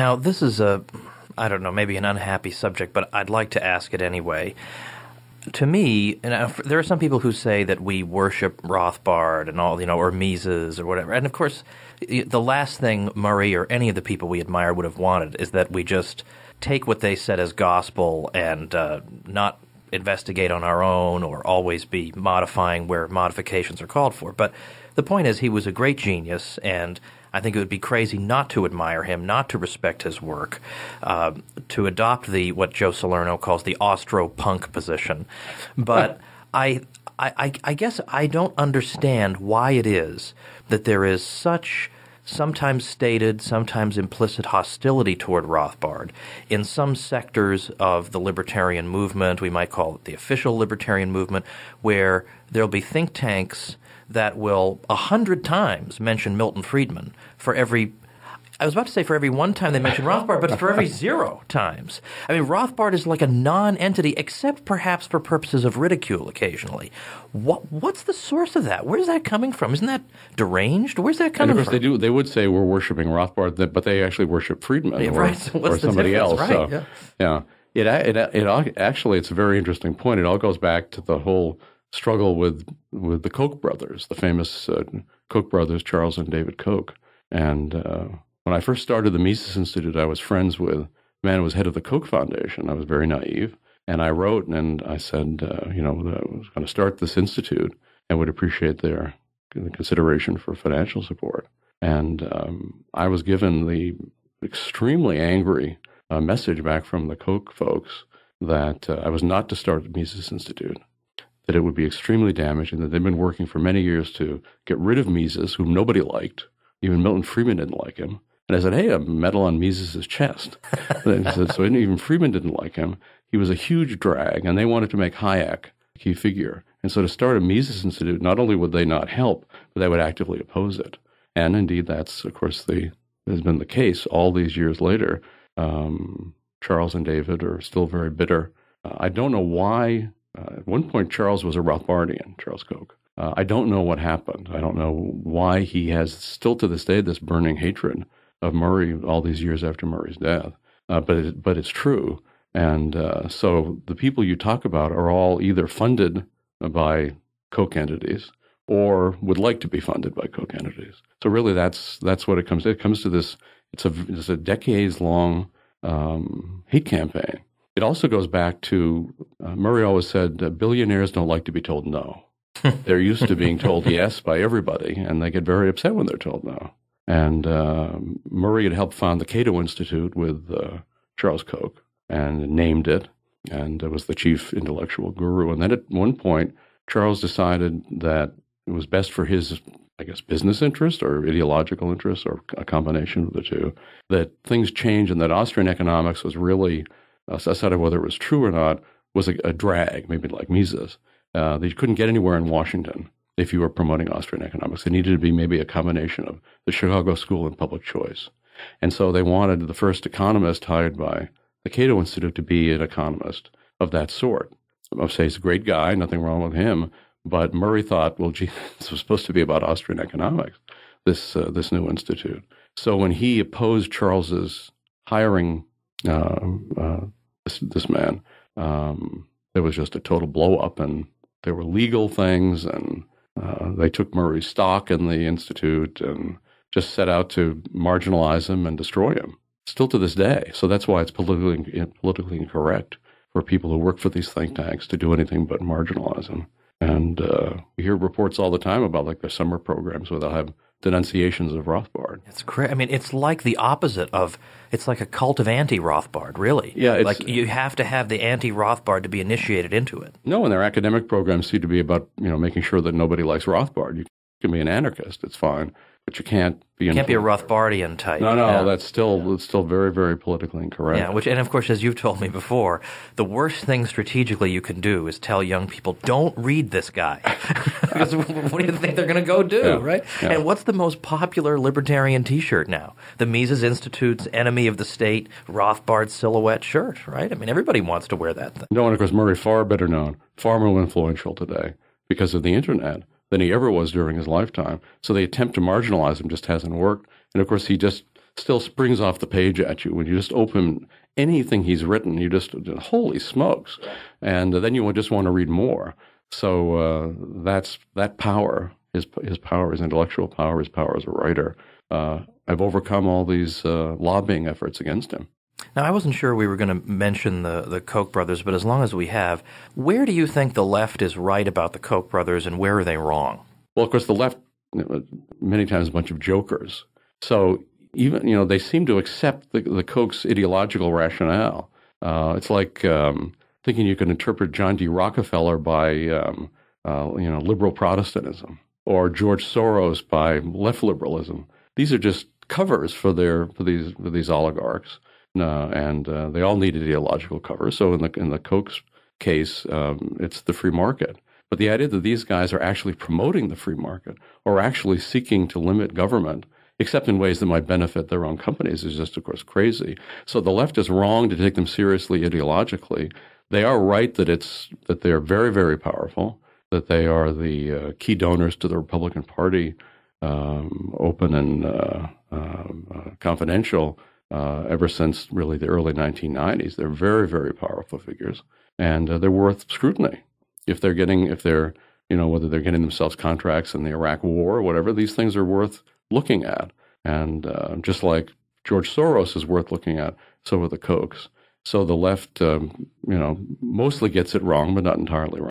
Now, this is I don't know, maybe an unhappy subject, but I'd like to ask it anyway. To me, there are some people who say that we worship Rothbard and all, or Mises or whatever. And of course, the last thing Murray or any of the people we admire would have wanted is that we just take what they said as gospel and not investigate on our own or always be modifying where modifications are called for. But the point is, he was a great genius, and I think it would be crazy not to admire him, not to respect his work, to adopt what Joe Salerno calls the Austro-punk position. But I guess I don't understand why it is that there is such sometimes stated, sometimes implicit hostility toward Rothbard in some sectors of the libertarian movement. We might call it the official libertarian movement, where there'll be think tanks that will 100 times mention Milton Friedman for every one time they mention Rothbard, but for every 0 times. I mean, Rothbard is like a non-entity, except perhaps for purposes of ridicule occasionally. What's the source of that? Where's that coming from? Isn't that deranged? Where's that coming from? And of course, they would say we're worshiping Rothbard, but they actually worship Friedman right. So or somebody else. Right. So, yeah. It actually, it's a very interesting point. It all goes back to the whole struggle with the Koch brothers, the famous Koch brothers, Charles and David Koch. And when I first started the Mises Institute, I was friends with a man who was head of the Koch Foundation. I was very naive. And I wrote and I said, I was going to start this institute and would appreciate their consideration for financial support. And I was given the extremely angry message back from the Koch folks that I was not to start the Mises Institute, that it would be extremely damaging, that they'd been working for many years to get rid of Mises, whom nobody liked. Even Milton Friedman didn't like him. And I said, hey, a medal on Mises' chest. And he said, so even Friedman didn't like him. He was a huge drag, and they wanted to make Hayek a key figure. And so to start a Mises Institute, not only would they not help, but they would actively oppose it. And indeed, that's, of course, has been the case all these years later. Charles and David are still very bitter. I don't know why. At one point, Charles was a Rothbardian, Charles Koch. I don't know what happened. I don't know why he has still to this day this burning hatred of Murray all these years after Murray's death. But it's true. And so the people you talk about are all either funded by Koch entities or would like to be funded by Koch entities. So really that's what it comes to. It comes to this, it's a decades-long hate campaign. It also goes back to, Murray always said, billionaires don't like to be told no. They're used to being told yes by everybody, and they get very upset when they're told no. And Murray had helped found the Cato Institute with Charles Koch and named it, and was the chief intellectual guru. And then at one point, Charles decided that it was best for his, I guess, business interest or ideological interest or a combination of the two, that things changed and that Austrian economics was really, aside of whether it was true or not, was a drag, maybe like Mises. They couldn't get anywhere in Washington if you were promoting Austrian economics. It needed to be maybe a combination of the Chicago School and public choice. And so they wanted the first economist hired by the Cato Institute to be an economist of that sort. I'll say he's a great guy, nothing wrong with him. But Murray thought, well, gee, this was supposed to be about Austrian economics, this new institute. So when he opposed Charles's hiring this man, there was just a total blow up, and there were legal things, and they took Murray's stock in the institute and just set out to marginalize him and destroy him. Still to this day. So that's why it's politically incorrect for people who work for these think tanks to do anything but marginalize them. And we hear reports all the time about like their summer programs where they'll have denunciations of Rothbard. It's crazy. I mean, it's like the opposite of, it's like a cult of anti-Rothbard, really. Yeah. Like you have to have the anti-Rothbard to be initiated into it. No, and their academic programs seem to be about, making sure that nobody likes Rothbard. You can be an anarchist, it's fine, but you can't be a Rothbardian type. No, that's still very, very politically incorrect. Yeah, and of course, as you've told me before, the worst thing strategically you can do is tell young people, don't read this guy. Because what do you think they're going to go do, right? Yeah. And what's the most popular libertarian T-shirt now? The Mises Institute's Enemy of the State Rothbard silhouette shirt, right? I mean, everybody wants to wear that thing. No, and of course, Murray, far better known, far more influential today because of the internet than he ever was during his lifetime. So the attempt to marginalize him just hasn't worked. And of course, he just still springs off the page at you when you just open anything he's written. You just, holy smokes, and then you just want to read more. So that's that power. His power, his intellectual power, his power as a writer. I've overcome all these lobbying efforts against him. Now, I wasn't sure we were going to mention the Koch brothers, but as long as we have, where do you think the left is right about the Koch brothers and where are they wrong? Well, of course, the left, many times a bunch of jokers. So even, they seem to accept the Koch's ideological rationale. It's like thinking you can interpret John D. Rockefeller by, liberal Protestantism, or George Soros by left liberalism. These are just covers for these oligarchs. And they all need ideological cover. So in the Koch's case, it's the free market. But the idea that these guys are actually promoting the free market or actually seeking to limit government, except in ways that might benefit their own companies, is just, of course, crazy. So the left is wrong to take them seriously ideologically. They are right that they are very, very powerful, that they are the key donors to the Republican Party, open and confidential. Ever since really the early 1990s, they're very, very powerful figures, and they're worth scrutiny. Whether they're getting themselves contracts in the Iraq War or whatever, these things are worth looking at. And just like George Soros is worth looking at, so are the Kochs. So the left, mostly gets it wrong, but not entirely wrong.